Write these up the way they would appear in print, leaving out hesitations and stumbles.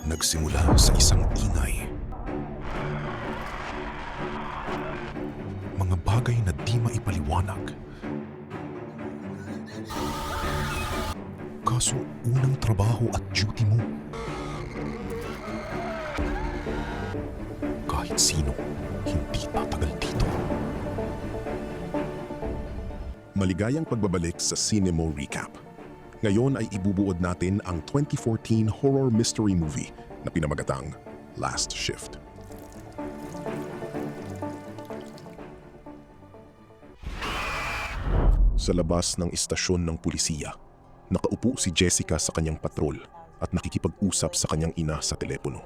Nagsimula sa isang ingay. Mga bagay na di maipaliwanag. Kaso unang trabaho at duty mo. Kahit sino, hindi tatagal dito. Maligayang pagbabalik sa Cinemo Recap. Ngayon ay ibubuod natin ang 2014 horror mystery movie na pinamagatang Last Shift. Sa labas ng istasyon ng pulisiya, nakaupo si Jessica sa kanyang patrol at nakikipag-usap sa kanyang ina sa telepono.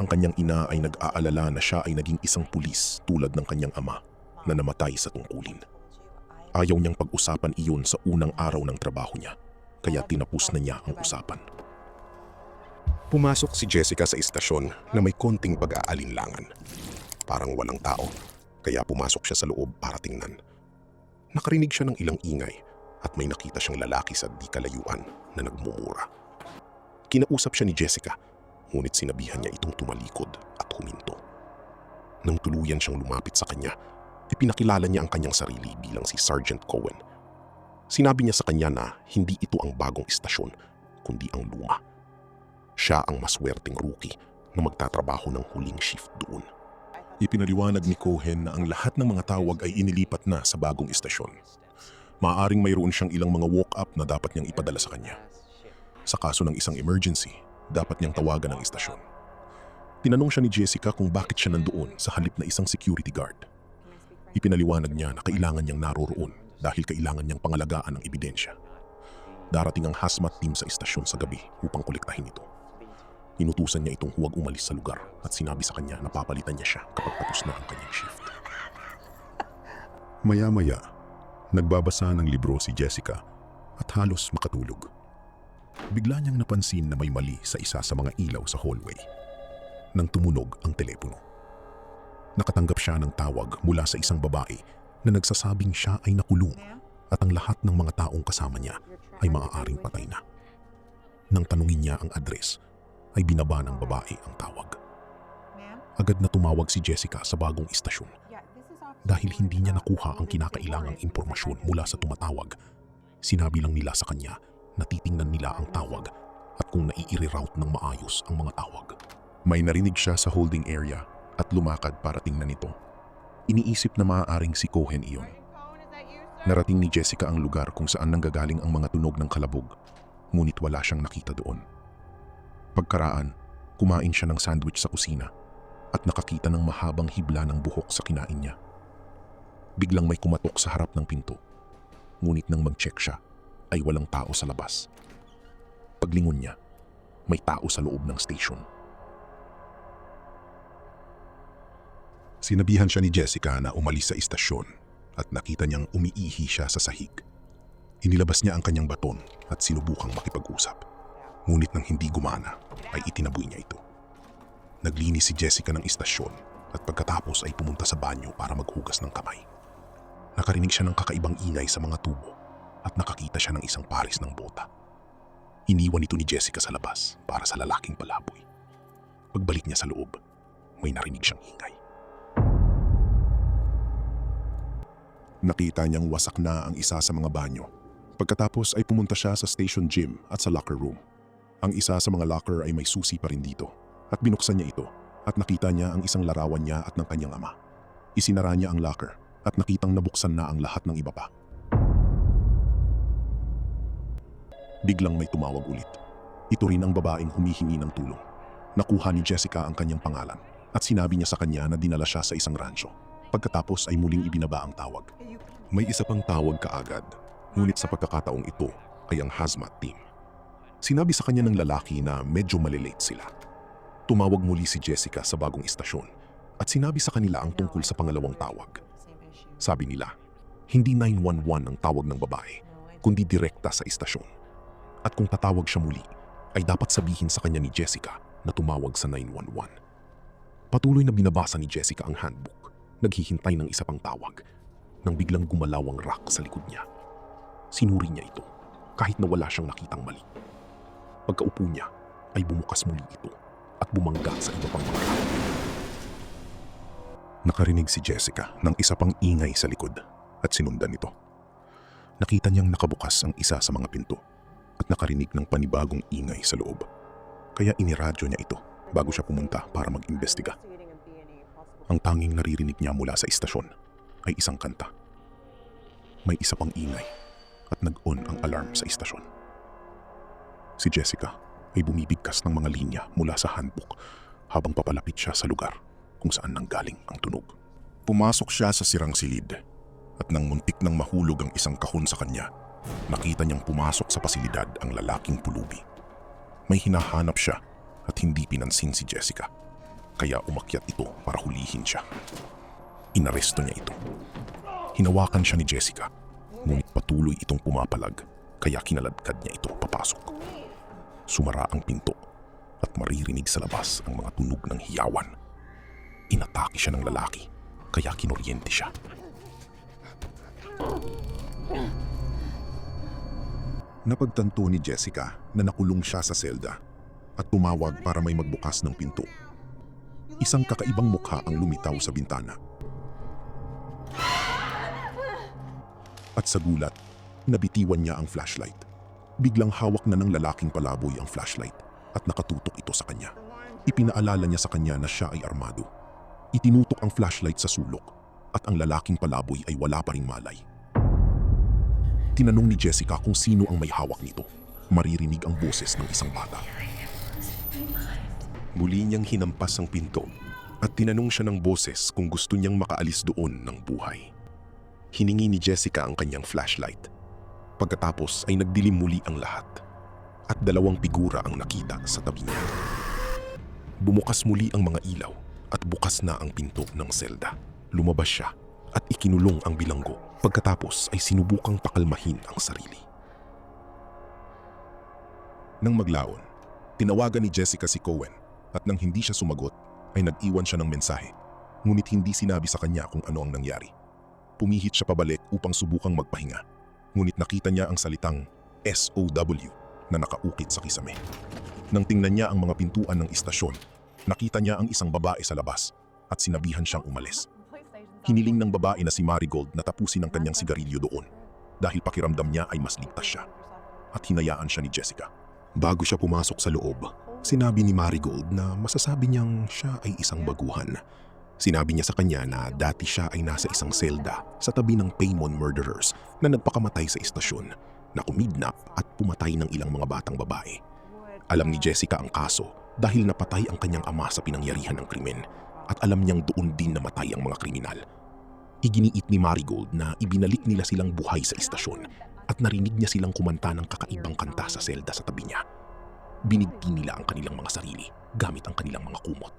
Ang kanyang ina ay nag-aalala na siya ay naging isang pulis tulad ng kanyang ama na namatay sa tungkulin. Ayaw niyang pag-usapan iyon sa unang araw ng trabaho niya, kaya tinapos na niya ang usapan. Pumasok si Jessica sa istasyon na may konting pag-aalinlangan. Parang walang tao, kaya pumasok siya sa loob para tingnan. Nakarinig siya ng ilang ingay at may nakita siyang lalaki sa di kalayuan na nagmumura. Kinausap siya ni Jessica, ngunit sinabihan niya itong tumalikod at huminto. Nang tuluyan siyang lumapit sa kanya, ipinakilala niya ang kanyang sarili bilang si Sergeant Cohen. Sinabi niya sa kanya na hindi ito ang bagong istasyon, kundi ang luma. Siya ang maswerteng rookie na magtatrabaho ng huling shift doon. Ipinaliwanag ni Cohen na ang lahat ng mga tawag ay inilipat na sa bagong istasyon. Maaaring mayroon siyang ilang mga walk-up na dapat niyang ipadala sa kanya. Sa kaso ng isang emergency, dapat niyang tawagan ang istasyon. Tinanong siya ni Jessica kung bakit siya nandoon sa halip na isang security guard. Ipinaliwanag niya na kailangan niyang naroroon dahil kailangan niyang pangalagaan ang ebidensya. Darating ang hazmat team sa istasyon sa gabi upang kolektahin ito. Inutusan niya itong huwag umalis sa lugar at sinabi sa kanya na papalitan niya siya kapag tapos na ang kanyang shift. Maya-maya, nagbabasa ng libro si Jessica at halos makatulog. Bigla niyang napansin na may mali sa isa sa mga ilaw sa hallway. Nang tumunog ang telepono. Nakatanggap siya ng tawag mula sa isang babae na nagsasabing siya ay nakulong at ang lahat ng mga taong kasama niya ay maaaring patay na. Nang tanungin niya ang address, ay binaba ng babae ang tawag. Agad na tumawag si Jessica sa bagong istasyon. Dahil hindi niya nakuha ang kinakailangang impormasyon mula sa tumatawag, sinabi lang nila sa kanya na titingnan nila ang tawag at kung nai-reroute ng maayos ang mga tawag. May narinig siya sa holding area at lumakad para tingnan ito. Iniisip na maaaring si Cohen iyon. Narating ni Jessica ang lugar kung saan nanggagaling ang mga tunog ng kalabog, ngunit wala siyang nakita doon. Pagkaraan, kumain siya ng sandwich sa kusina at nakakita ng mahabang hibla ng buhok sa kinain niya. Biglang may kumatok sa harap ng pinto, ngunit nang mag-check siya, ay walang tao sa labas. Paglingon niya, may tao sa loob ng station. Sinabihan siya ni Jessica na umalis sa istasyon at nakita niyang umiihi siya sa sahig. Inilabas niya ang kanyang baton at sinubukang makipag-usap. Ngunit nang hindi gumana, ay itinaboy niya ito. Naglinis si Jessica ng istasyon at pagkatapos ay pumunta sa banyo para maghugas ng kamay. Nakarinig siya ng kakaibang ingay sa mga tubo at nakakita siya ng isang pares ng bota. Iniwan ito ni Jessica sa labas para sa lalaking palaboy. Pagbalik niya sa loob, may narinig siyang ingay. Nakita niyang wasak na ang isa sa mga banyo. Pagkatapos ay pumunta siya sa station gym at sa locker room. Ang isa sa mga locker ay may susi pa rin dito at binuksan niya ito at nakita niya ang isang larawan niya at ng kanyang ama. Isinara niya ang locker at nakitang nabuksan na ang lahat ng iba pa. Biglang may tumawag ulit. Ito rin ang babaeng humihingi ng tulong. Nakuha ni Jessica ang kanyang pangalan at sinabi niya sa kanya na dinala siya sa isang rancho. Pagkatapos ay muling ibinaba ang tawag. May isa pang tawag kaagad, ngunit sa pagkakataong ito ay ang hazmat team. Sinabi sa kanya ng lalaki na medyo malilate sila. Tumawag muli si Jessica sa bagong istasyon at sinabi sa kanila ang tungkol sa pangalawang tawag. Sabi nila, hindi 911 ang tawag ng babae, kundi direkta sa istasyon. At kung tatawag siya muli, ay dapat sabihin sa kanya ni Jessica na tumawag sa 911. Patuloy na binabasa ni Jessica ang handbook, naghihintay ng isa pang tawag, nang biglang gumalaw ang rack sa likod niya. Sinuri niya ito, kahit na wala siyang nakitang mali. Pagkaupo niya, ay bumukas muli ito at bumangga sa iba pang mga tao. Nakarinig si Jessica ng isa pang ingay sa likod at sinundan ito. Nakita niyang nakabukas ang isa sa mga pinto at nakarinig ng panibagong ingay sa loob. Kaya iniradyo niya ito bago siya pumunta para mag-imbestiga. Ang tanging naririnig niya mula sa istasyon ay isang kanta. May isa pang ingay at nag-on ang alarm sa istasyon. Si Jessica ay bumibigkas ng mga linya mula sa handbook habang papalapit siya sa lugar kung saan nanggaling ang tunog. Pumasok siya sa sirang silid at nang muntik nang mahulog ang isang kahon sa kanya, nakita niyang pumasok sa pasilidad ang lalaking pulubi. May hinahanap siya at hindi pinansin si Jessica, kaya umakyat ito para hulihin siya. Inaresto niya ito. Hinawakan siya ni Jessica, ngunit patuloy itong pumapalag, kaya kinaladkad niya ito papasok. Sumara ang pinto at maririnig sa labas ang mga tunog ng hiyawan. Inatake siya ng lalaki, kaya kinuryente siya. Napagtanto ni Jessica na nakulong siya sa selda at tumawag para may magbukas ng pinto. Isang kakaibang mukha ang lumitaw sa bintana. At sa gulat, nabitiwan niya ang flashlight. Biglang hawak na ng lalaking palaboy ang flashlight at nakatutok ito sa kanya. Ipinaalala niya sa kanya na siya ay armado. Itinutok ang flashlight sa sulok at ang lalaking palaboy ay wala pa ring malay. Tinanong ni Jessica kung sino ang may hawak nito. Maririnig ang boses ng isang bata. Muli niyang hinampas ang pinto at tinanong siya ng boses kung gusto niyang makaalis doon ng buhay. Hiningi ni Jessica ang kanyang flashlight. Pagkatapos ay nagdilim muli ang lahat at dalawang figura ang nakita sa tabi niya. Bumukas muli ang mga ilaw at bukas na ang pinto ng selda. Lumabas siya at ikinulong ang bilanggo. Pagkatapos ay sinubukang pakalmahin ang sarili. Nang maglaon, tinawagan ni Jessica si Cohen at nang hindi siya sumagot ay nag-iwan siya ng mensahe. Ngunit hindi sinabi sa kanya kung ano ang nangyari. Pumihit siya pabalik upang subukang magpahinga. Ngunit nakita niya ang salitang SOW na nakaukit sa kisame. Nang tingnan niya ang mga pintuan ng istasyon, nakita niya ang isang babae sa labas at sinabihan siyang umalis. Hiniling ng babae na si Marigold na tapusin ang kanyang sigarilyo doon dahil pakiramdam niya ay mas ligtas siya at hinayaan siya ni Jessica. Bago siya pumasok sa loob, sinabi ni Marigold na masasabi niyang siya ay isang baguhan. Sinabi niya sa kanya na dati siya ay nasa isang selda sa tabi ng Paymon murderers na nagpakamatay sa istasyon, na kumidnap at pumatay ng ilang mga batang babae. Alam ni Jessica ang kaso dahil napatay ang kanyang ama sa pinangyarihan ng krimen at alam niyang doon din namatay ang mga kriminal. Iginiit ni Marigold na ibinalik nila silang buhay sa istasyon at narinig niya silang kumanta ng kakaibang kanta sa selda sa tabi niya. Binigti nila ang kanilang mga sarili gamit ang kanilang mga kumot.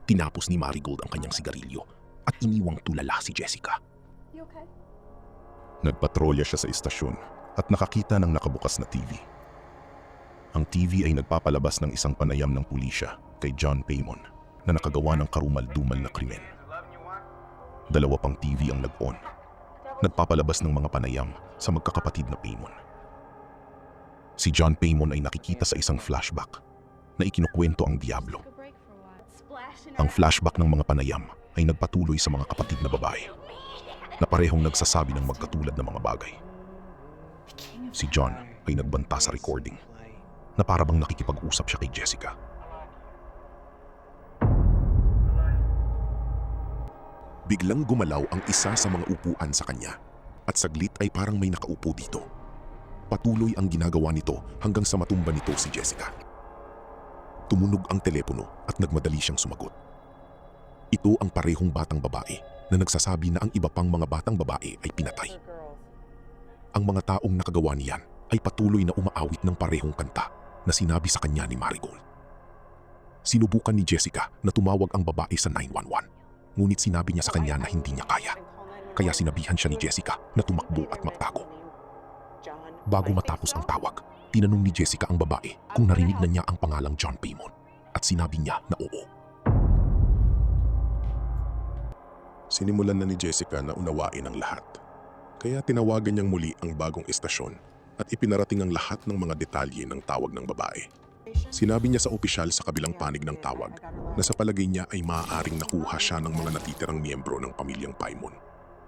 Tinapos ni Marigold ang kanyang sigarilyo at iniwang tulala si Jessica. You okay? Nagpatrolya siya sa istasyon at nakakita ng nakabukas na TV. Ang TV ay nagpapalabas ng isang panayam ng pulisya kay John Paymon na nakagawa ng karumal-dumal na krimen. Dalawa pang TV ang nag-on. Nagpapalabas ng mga panayam sa magkakapatid na Paymon. Si John Paymon ay nakikita sa isang flashback na ikinukwento ang Diablo. Ang flashback ng mga panayam ay nagpatuloy sa mga kapatid na babae na parehong nagsasabi ng magkatulad na mga bagay. Si John ay nagbanta sa recording na para bang nakikipag-usap siya kay Jessica. Biglang gumalaw ang isa sa mga upuan sa kanya at saglit ay parang may nakaupo dito. Patuloy ang ginagawa nito hanggang sa matumba nito si Jessica. Tumunog ang telepono at nagmadali siyang sumagot. Ito ang parehong batang babae na nagsasabi na ang iba pang mga batang babae ay pinatay. Ang mga taong nakagawa niyan ay patuloy na umaawit ng parehong kanta na sinabi sa kanya ni Marigold. Sinubukan ni Jessica na tumawag ang babae sa 911. Ngunit sinabi niya sa kanya na hindi niya kaya. Kaya sinabihan siya ni Jessica na tumakbo at magtago. Bago matapos ang tawag, tinanong ni Jessica ang babae kung narinig na niya ang pangalang John Paymon at sinabi niya na oo. Sinimulan na ni Jessica na unawain ang lahat. Kaya tinawagan niyang muli ang bagong istasyon at ipinarating ang lahat ng mga detalye ng tawag ng babae. Sinabi niya sa opisyal sa kabilang panig ng tawag na sa palagay niya ay maaaring nakuha siya ng mga natitirang miyembro ng pamilyang Paimon.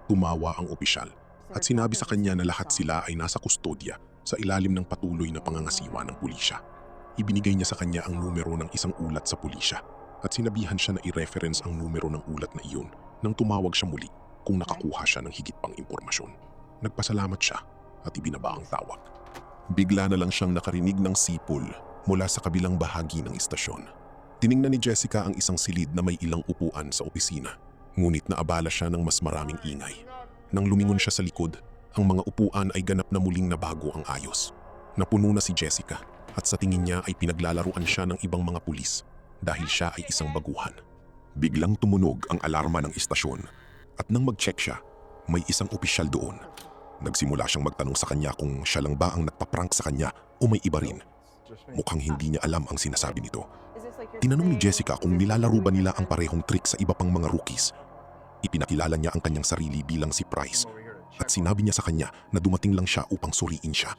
Tumawa ang opisyal at sinabi sa kanya na lahat sila ay nasa kustodya sa ilalim ng patuloy na pangangasiwa ng pulisya. Ibinigay niya sa kanya ang numero ng isang ulat sa pulisya at sinabihan siya na i-reference ang numero ng ulat na iyon nang tumawag siya muli kung nakakuha siya ng higit pang impormasyon. Nagpasalamat siya at ibinaba ang tawag. Bigla na lang siyang nakarinig ng sipol mula sa kabilang bahagi ng istasyon. Tiningnan ni Jessica ang isang silid na may ilang upuan sa opisina, ngunit naabala siya ng mas maraming ingay. Nang lumingon siya sa likod, ang mga upuan ay ganap na muling nabago ang ayos. Napuno na si Jessica at sa tingin niya ay pinaglalaruan siya ng ibang mga pulis dahil siya ay isang baguhan. Biglang tumunog ang alarma ng istasyon at nang mag-check siya, may isang opisyal doon. Nagsimula siyang magtanong sa kanya kung siya lang ba ang nagpa-prank sa kanya o may iba rin. Mukhang hindi niya alam ang sinasabi nito. Tinanong ni Jessica kung nilalaro ba nila ang parehong trick sa iba pang mga rookies. Ipinakilala niya ang kanyang sarili bilang si Price at sinabi niya sa kanya na dumating lang siya upang suriin siya.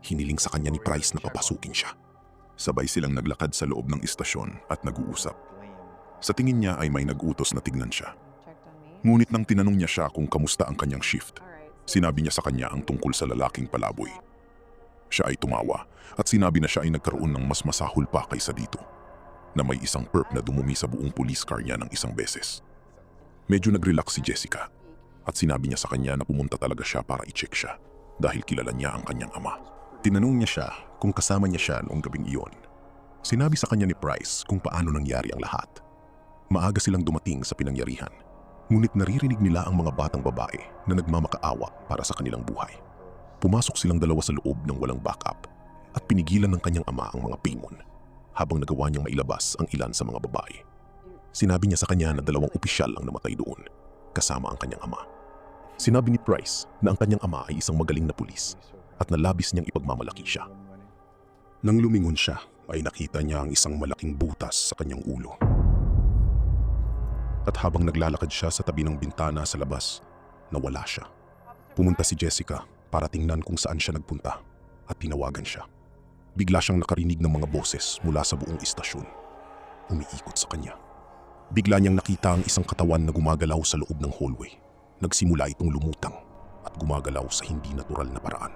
Hiniling sa kanya ni Price na papasukin siya. Sabay silang naglakad sa loob ng istasyon at nag-uusap. Sa tingin niya ay may nag-utos na tignan siya. Ngunit nang tinanong niya siya kung kamusta ang kanyang shift, sinabi niya sa kanya ang tungkol sa lalaking palaboy. Siya ay tumawa at sinabi na siya ay nagkaroon ng mas masahol pa kaysa dito, na may isang perp na dumumi sa buong police car niya ng isang beses. Medyo nag-relax si Jessica at sinabi niya sa kanya na pumunta talaga siya para i-check siya dahil kilala niya ang kanyang ama. Tinanong niya siya kung kasama niya siya noong gabing iyon. Sinabi sa kanya ni Price kung paano nangyari ang lahat. Maaga silang dumating sa pinangyarihan. Ngunit naririnig nila ang mga batang babae na nagmamakaawa para sa kanilang buhay. Pumasok silang dalawa sa loob ng walang backup at pinigilan ng kanyang ama ang mga Paimon habang nagawa niyang mailabas ang ilan sa mga babae. Sinabi niya sa kanya na 2 opisyal ang namatay doon, kasama ang kanyang ama. Sinabi ni Price na ang kanyang ama ay isang magaling na pulis at nalabis niyang ipagmamalaki siya. Nang lumingon siya, ay nakita niya ang isang malaking butas sa kanyang ulo. At habang naglalakad siya sa tabi ng bintana sa labas, nawala siya. Pumunta si Jessica para tingnan kung saan siya nagpunta at tinawagan siya. Bigla siyang nakarinig ng mga boses mula sa buong istasyon. Umiikot sa kanya. Bigla niyang nakita ang isang katawan na gumagalaw sa loob ng hallway. Nagsimula itong lumutang at gumagalaw sa hindi natural na paraan.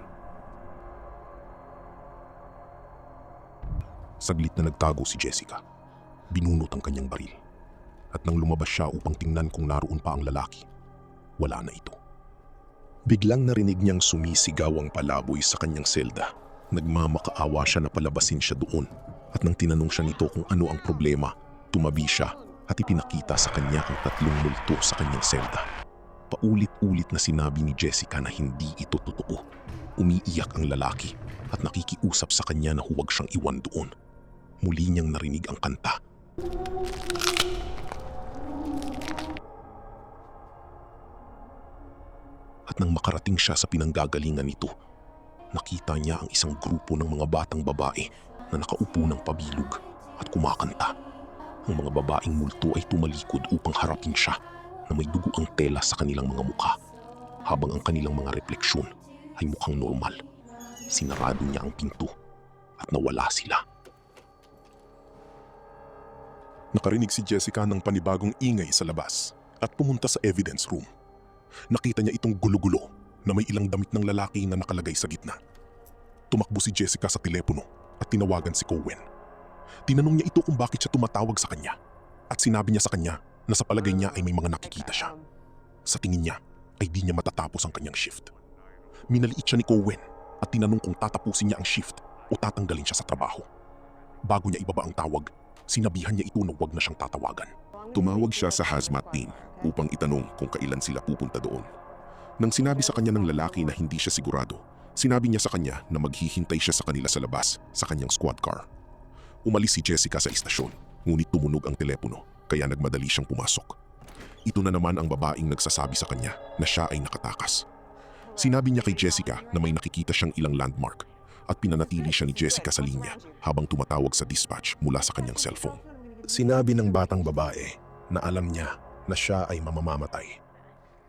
Saglit na nagtago si Jessica. Binunot ang kanyang baril. At nang lumabas siya upang tingnan kung naroon pa ang lalaki, wala na ito. Biglang narinig niyang sumisigaw ang palaboy sa kanyang selda. Nagmamakaawa siya na palabasin siya doon at nang tinanong siya nito kung ano ang problema, tumabi siya at ipinakita sa kanya ang 3 multo sa kanyang selda. Paulit-ulit na sinabi ni Jessica na hindi ito totoo. Umiiyak ang lalaki at nakikiusap sa kanya na huwag siyang iwan doon. Muli niyang narinig ang kanta. At nang makarating siya sa pinanggagalingan nito, nakita niya ang isang grupo ng mga batang babae na nakaupo ng pabilog at kumakanta. Ang mga babaeng multo ay tumalikod upang harapin siya na may dugo ang tela sa kanilang mga mukha, habang ang kanilang mga refleksyon ay mukhang normal. Sinarado niya ang pinto at nawala sila. Nakarinig si Jessica ng panibagong ingay sa labas at pumunta sa evidence room. Nakita niya itong gulo-gulo na may ilang damit ng lalaki na nakalagay sa gitna. Tumakbo si Jessica sa telepono at tinawagan si Cohen. Tinanong niya ito kung bakit siya tumatawag sa kanya at sinabi niya sa kanya na sa palagay niya ay may mga nakikita siya. Sa tingin niya ay di niya matatapos ang kanyang shift. Minaliit siya ni Cohen at tinanong kung tatapusin niya ang shift o tatanggalin siya sa trabaho. Bago niya ibaba ang tawag, sinabihan niya ito na huwag na siyang tatawagan. Tumawag siya sa hazmat team upang itanong kung kailan sila pupunta doon. Nang sinabi sa kanya ng lalaki na hindi siya sigurado, sinabi niya sa kanya na maghihintay siya sa kanila sa labas sa kanyang squad car. Umalis si Jessica sa istasyon, ngunit tumunog ang telepono kaya nagmadali siyang pumasok. Ito na naman ang babaeng nagsasabi sa kanya na siya ay nakatakas. Sinabi niya kay Jessica na may nakikita siyang ilang landmark at pinanatili siya ni Jessica sa linya habang tumatawag sa dispatch mula sa kanyang cellphone. Sinabi ng batang babae na alam niya na siya ay mamamamatay.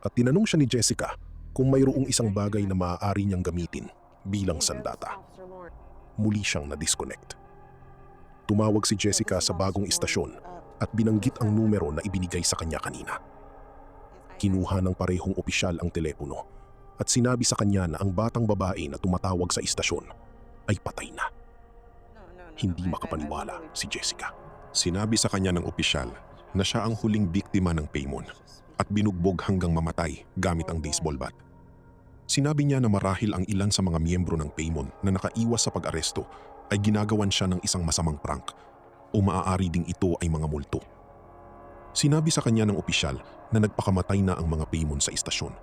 At tinanong siya ni Jessica kung mayroong isang bagay na maaari niyang gamitin bilang sandata. Muli siyang na-disconnect. Tumawag si Jessica sa bagong istasyon at binanggit ang numero na ibinigay sa kanya kanina. Kinuha ng parehong opisyal ang telepono at sinabi sa kanya na ang batang babae na tumatawag sa istasyon ay patay na. Hindi makapaniwala si Jessica. Sinabi sa kanya ng opisyal na siya ang huling biktima ng Paimon at binugbog hanggang mamatay gamit ang baseball bat. Sinabi niya na marahil ang ilan sa mga miyembro ng Paimon na nakaiwas sa pag-aresto ay ginagawan siya ng isang masamang prank o maaari ding ito ay mga multo. Sinabi sa kanya ng opisyal na nagpakamatay na ang mga Paimon sa istasyon.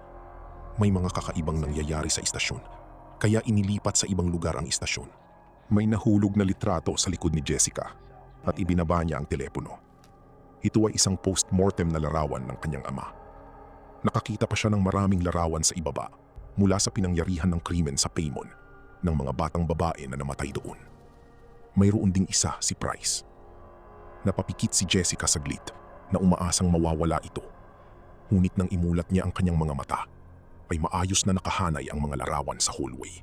May mga kakaibang nangyayari sa istasyon, kaya inilipat sa ibang lugar ang istasyon. May nahulog na litrato sa likod ni Jessica at ibinaba niya ang telepono. Ito ay isang post-mortem na larawan ng kanyang ama. Nakakita pa siya ng maraming larawan sa ibaba mula sa pinangyarihan ng krimen sa Paimon ng mga batang babae na namatay doon. Mayroon ding isa, si Price. Napapikit si Jessica saglit na umaasang mawawala ito. Ngunit nang imulat niya ang kanyang mga mata, ay maayos na nakahanay ang mga larawan sa hallway.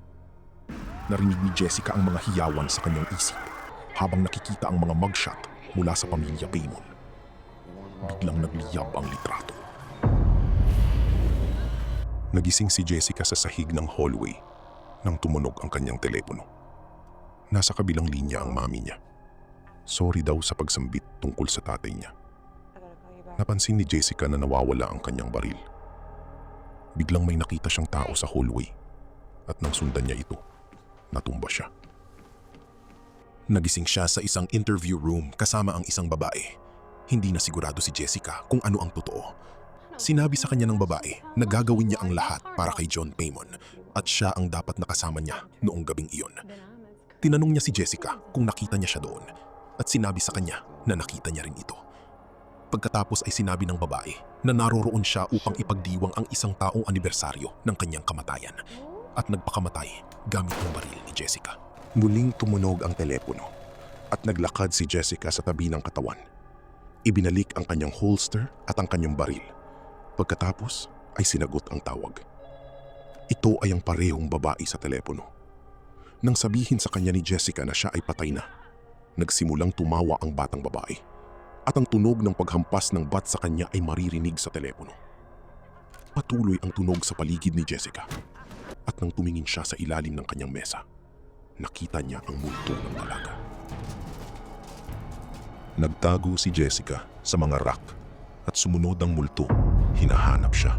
Narinig ni Jessica ang mga hiyawan sa kanyang isip habang nakikita ang mga mugshot mula sa pamilya Paimon. Biglang nagliyab ang litrato. Nagising si Jessica sa sahig ng hallway nang tumunog ang kanyang telepono. Nasa kabilang linya ang mami niya. Sorry daw sa pagsambit tungkol sa tatay niya. Napansin ni Jessica na nawawala ang kanyang baril. Biglang may nakita siyang tao sa hallway at nang sundan niya ito, natumba siya. Nagising siya sa isang interview room kasama ang isang babae. Hindi na sigurado si Jessica kung ano ang totoo. Sinabi sa kanya ng babae na gagawin niya ang lahat para kay John Paimon at siya ang dapat nakasama niya noong gabing iyon. Tinanong niya si Jessica kung nakita niya siya doon at sinabi sa kanya na nakita niya rin ito. Pagkatapos ay sinabi ng babae na naroroon siya upang ipagdiwang ang isang taong anibersaryo ng kanyang kamatayan at nagpakamatay gamit ang baril ni Jessica. Muling tumunog ang telepono at naglakad si Jessica sa tabi ng katawan. Ibinalik ang kanyang holster at ang kanyang baril. Pagkatapos ay sinagot ang tawag. Ito ay ang parehong babae sa telepono. Nang sabihin sa kanya ni Jessica na siya ay patay na, nagsimulang tumawa ang batang babae at ang tunog ng paghampas ng bat sa kanya ay maririnig sa telepono. Patuloy ang tunog sa paligid ni Jessica at nang tumingin siya sa ilalim ng kanyang mesa, nakita niya ang multo ng dalaga. Nagtago si Jessica sa mga rack at sumunod ang multo. Hinahanap siya.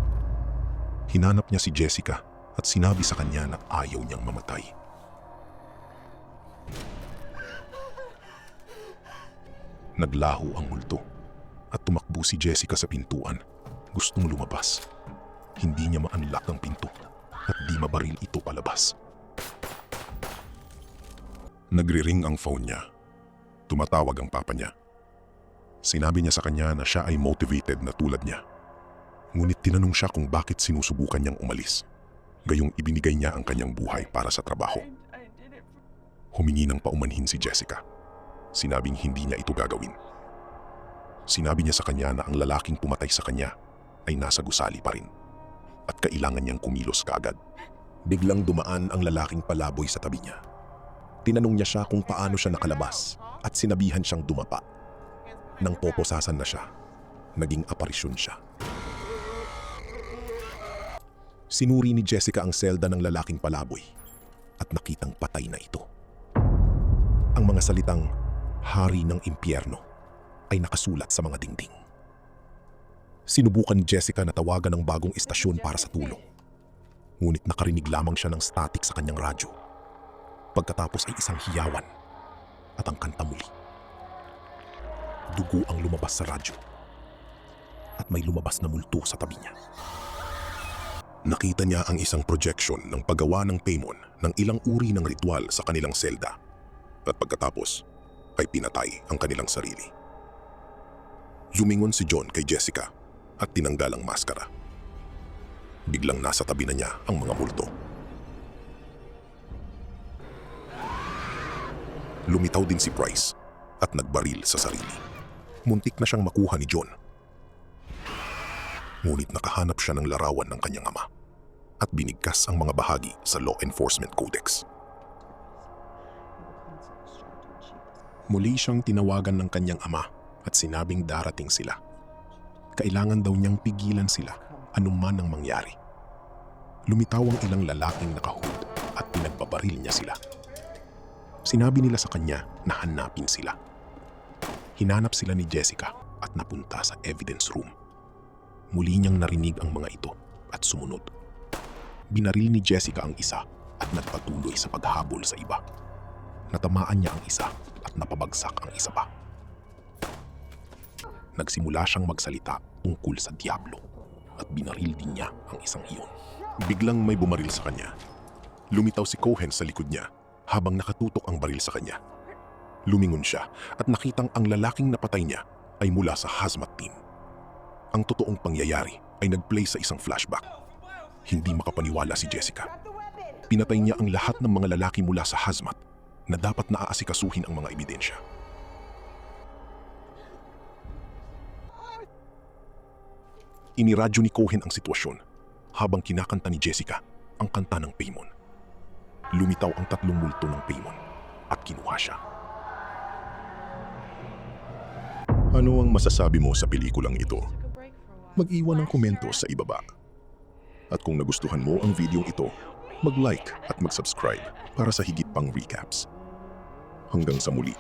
Hinanap niya si Jessica at sinabi sa kanya na ayaw niyang mamatay. Naglaho ang multo at tumakbo si Jessica sa pintuan. Gustong lumabas. Hindi niya ma-unlock ang pinto at di mabaril ito palabas. Nagri-ring ang phone niya. Tumatawag ang papa niya. Sinabi niya sa kanya na siya ay motivated na tulad niya. Ngunit tinanong siya kung bakit sinusubukan niyang umalis. Gayong ibinigay niya ang kanyang buhay para sa trabaho. Humingi ng paumanhin si Jessica. Sinabing hindi niya ito gagawin. Sinabi niya sa kanya na ang lalaking pumatay sa kanya ay nasa gusali pa rin at kailangan niyang kumilos kaagad. Biglang dumaan ang lalaking palaboy sa tabi niya. Tinanong niya siya kung paano siya nakalabas at sinabihan siyang dumapa. Nang poposasan na siya, naging aparisyon siya. Sinuri ni Jessica ang selda ng lalaking palaboy at nakitang patay na ito. Ang mga salitang Hari ng Impyerno ay nakasulat sa mga dingding. Sinubukan ni Jessica na tawagan ng bagong istasyon para sa tulong. Ngunit nakarinig lamang siya ng static sa kanyang radyo. Pagkatapos ay isang hiyawan at ang kanta muli. Dugo ang lumabas sa radyo at may lumabas na multo sa tabi niya. Nakita niya ang isang projection ng paggawa ng Paimon ng ilang uri ng ritual sa kanilang selda at pagkatapos ay pinatay ang kanilang sarili. Yumingon si John kay Jessica at tinanggal ang maskara. Biglang nasa tabi na niya ang mga multo. Lumitaw din si Price at nagbaril sa sarili. Muntik na siyang makuha ni John. Ngunit nakahanap siya ng larawan ng kanyang ama at binigkas ang mga bahagi sa Law Enforcement Codex. Muli siyang tinawagan ng kanyang ama at sinabing darating sila. Kailangan daw niyang pigilan sila anuman ang mangyari. Lumitaw ang ilang lalaking nakahood at pinagbabaril niya sila. Sinabi nila sa kanya na hanapin sila. Hinanap sila ni Jessica at napunta sa evidence room. Muli niyang narinig ang mga ito at sumunod. Binaril ni Jessica ang isa at nagpatuloy sa paghabol sa iba. Natamaan niya ang isa at napabagsak ang isa pa. Nagsimula siyang magsalita tungkol sa Diablo at binaril din niya ang isang iyon. Biglang may bumaril sa kanya. Lumitaw si Cohen sa likod niya habang nakatutok ang baril sa kanya. Lumingon siya at nakitang ang lalaking napatay niya ay mula sa hazmat team. Ang totoong pangyayari ay nag-play sa isang flashback. Hindi makapaniwala si Jessica. Pinatay niya ang lahat ng mga lalaki mula sa hazmat na dapat naaasikasuhin ang mga ebidensya. Iniradyo ni Cohen ang sitwasyon habang kinakanta ni Jessica ang kanta ng Paimon. Lumitaw ang 3 multo ng Paimon at kinuha siya. Ano ang masasabi mo sa pelikulang ito? Mag-iwan ng komento sa ibaba. At kung nagustuhan mo ang videong ito, mag-like at mag-subscribe para sa higit pang recaps. Hanggang sa muli.